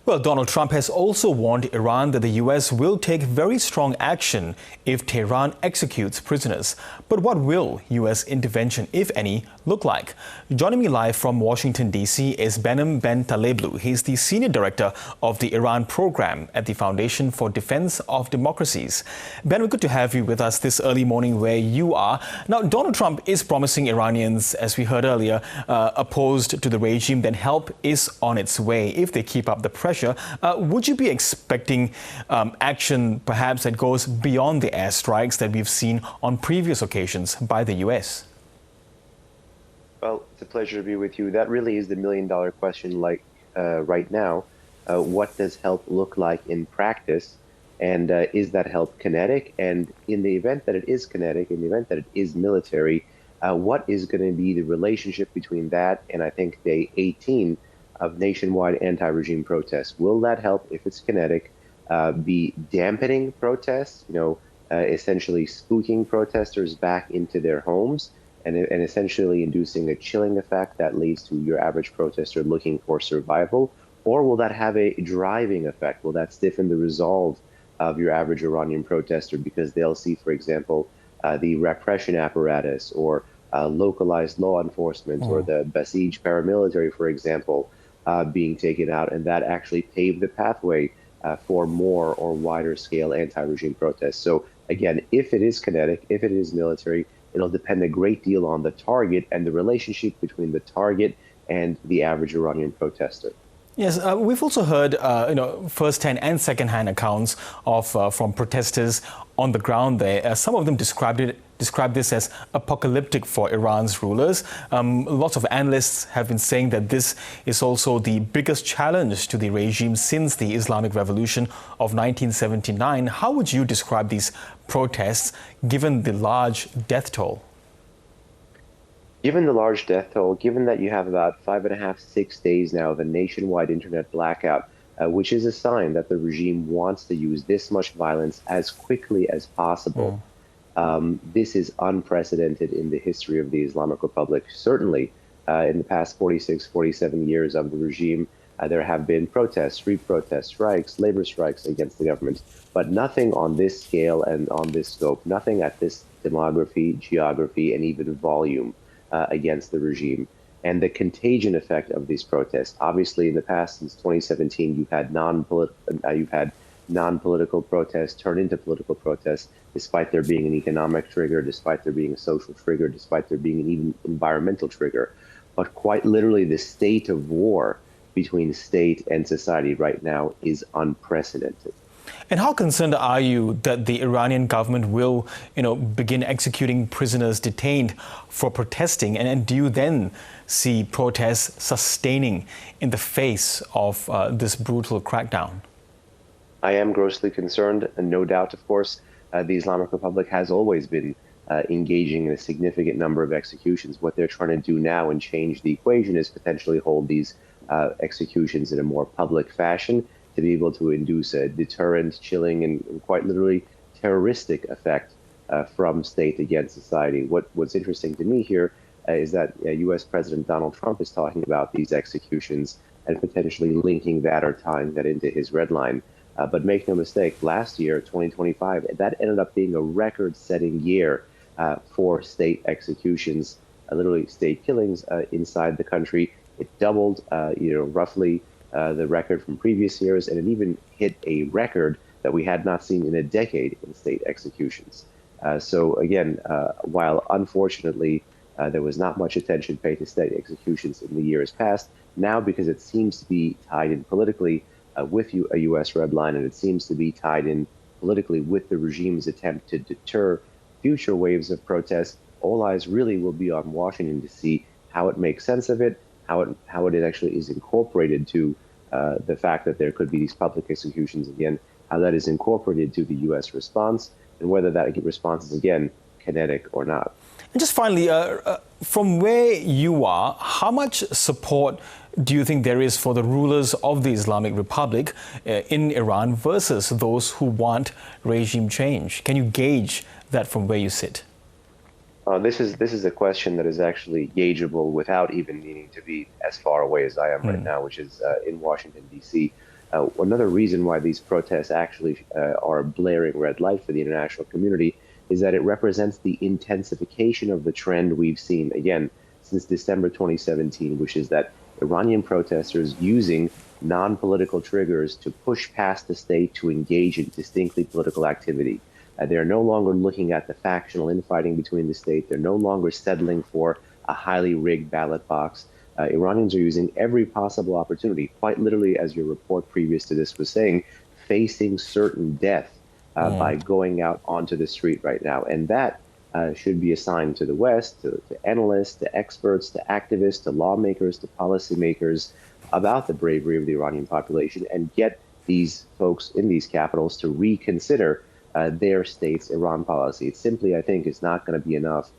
Well, Donald Trump has also warned Iran that the U.S. will take very strong action if Tehran executes prisoners. But what will U.S. intervention, if any, look like? Joining me live from Washington, D.C. is Benham Ben Taleblu. He's the Senior Director of the Iran Program at the Foundation for Defense of Democracies. Ben, we're good to have you with us this early morning where you are. Now, Donald Trump is promising Iranians, as we heard earlier, opposed to the regime, that help is on its way if they keep up the pressure. Would you be expecting action perhaps that goes beyond the airstrikes that we've seen on previous occasions by the U.S.? Well, it's a pleasure to be with you. That really is the million-dollar question right now. What does help look like in practice? And is that help kinetic? And in the event that it is kinetic, in the event that it is military, what is going to be the relationship between that and, I think, day 18 of nationwide anti-regime protests? Will that help, if it's kinetic, be dampening protests, essentially spooking protesters back into their homes and essentially inducing a chilling effect that leads to your average protester looking for survival? Or will that have a driving effect? Will that stiffen the resolve of your average Iranian protester because they'll see, for example, the repression apparatus or localized law enforcement or the Basij paramilitary, for example, being taken out, and that actually paved the pathway for more or wider scale anti-regime protests. So again, if it is kinetic, if it is military, it'll depend a great deal on the target and the relationship between the target and the average Iranian protester. Yes, we've also heard, first-hand and second-hand accounts of from protesters on the ground there. Some of them described this as apocalyptic for Iran's rulers. Lots of analysts have been saying that this is also the biggest challenge to the regime since the Islamic Revolution of 1979. How would you describe these protests, given the large death toll? Given the large death toll, given that you have about 5.5, 6 days now of a nationwide internet blackout, which is a sign that the regime wants to use this much violence as quickly as possible. This is unprecedented in the history of the Islamic Republic. Certainly, in the past 46, 47 years of the regime, there have been protests, street protests, strikes, labor strikes against the government, but nothing on this scale and on this scope, nothing at this demography, geography, and even volume against the regime. And the contagion effect of these protests, obviously in the past, since 2017, you've had non-political protests turn into political protests, despite there being an economic trigger, despite there being a social trigger, despite there being an even environmental trigger. But quite literally, the state of war between state and society right now is unprecedented. And how concerned are you that the Iranian government will, begin executing prisoners detained for protesting? And do you then see protests sustaining in the face of this brutal crackdown? I am grossly concerned, and no doubt, of course, the Islamic Republic has always been engaging in a significant number of executions. What they're trying to do now and change the equation is potentially hold these executions in a more public fashion, to be able to induce a deterrent, chilling, and quite literally terroristic effect from state against society. What's interesting to me here is that U.S. President Donald Trump is talking about these executions and potentially linking that or tying that into his red line. But make no mistake, last year, 2025, that ended up being a record-setting year for state executions, literally state killings inside the country. It doubled, roughly the record from previous years, and it even hit a record that we had not seen in a decade in state executions. So again, while unfortunately there was not much attention paid to state executions in the years past, now because it seems to be tied in politically with a U.S. red line, and it seems to be tied in politically with the regime's attempt to deter future waves of protests, all eyes really will be on Washington to see how it makes sense of it, how it actually is incorporated to the fact that there could be these public executions again, how that is incorporated to the U.S. response, and whether that response is, again, kinetic or not. And just finally, from where you are, how much support do you think there is for the rulers of the Islamic Republic in Iran versus those who want regime change? Can you gauge that from where you sit? This is a question that is actually gaugeable without even needing to be as far away as I am right now, which is in Washington, D.C. Another reason why these protests actually are a blaring red light for the international community is that it represents the intensification of the trend we've seen, again, since December 2017, which is that Iranian protesters using non-political triggers to push past the state to engage in distinctly political activity. They are no longer looking at the factional infighting between the state. They're no longer settling for a highly rigged ballot box. Iranians are using every possible opportunity, quite literally, as your report previous to this was saying, facing certain death by going out onto the street right now. And that should be a sign to the West, to analysts, to experts, to activists, to lawmakers, to policymakers about the bravery of the Iranian population, and get these folks in these capitals to reconsider their state's Iran policy. It simply, I think, is not going to be enough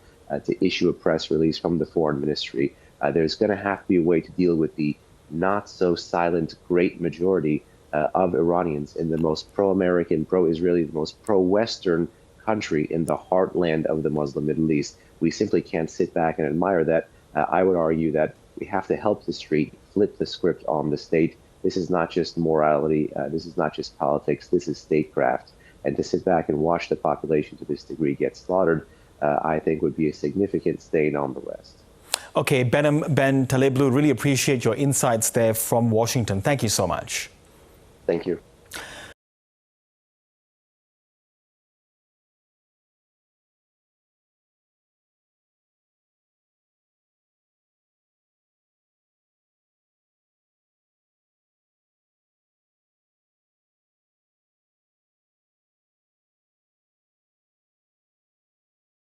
to issue a press release from the foreign ministry. There's going to have to be a way to deal with the not so silent great majority of Iranians in the most pro-American, pro-Israeli, the most pro-Western country in the heartland of the Muslim Middle East. We simply can't sit back and admire that. I would argue that we have to help the street flip the script on the state. This is not just morality. This is not just politics. This is statecraft. And to sit back and watch the population to this degree get slaughtered, I think would be a significant stain on the West. Okay, Benham Ben Taleblu, really appreciate your insights there from Washington. Thank you so much. Thank you.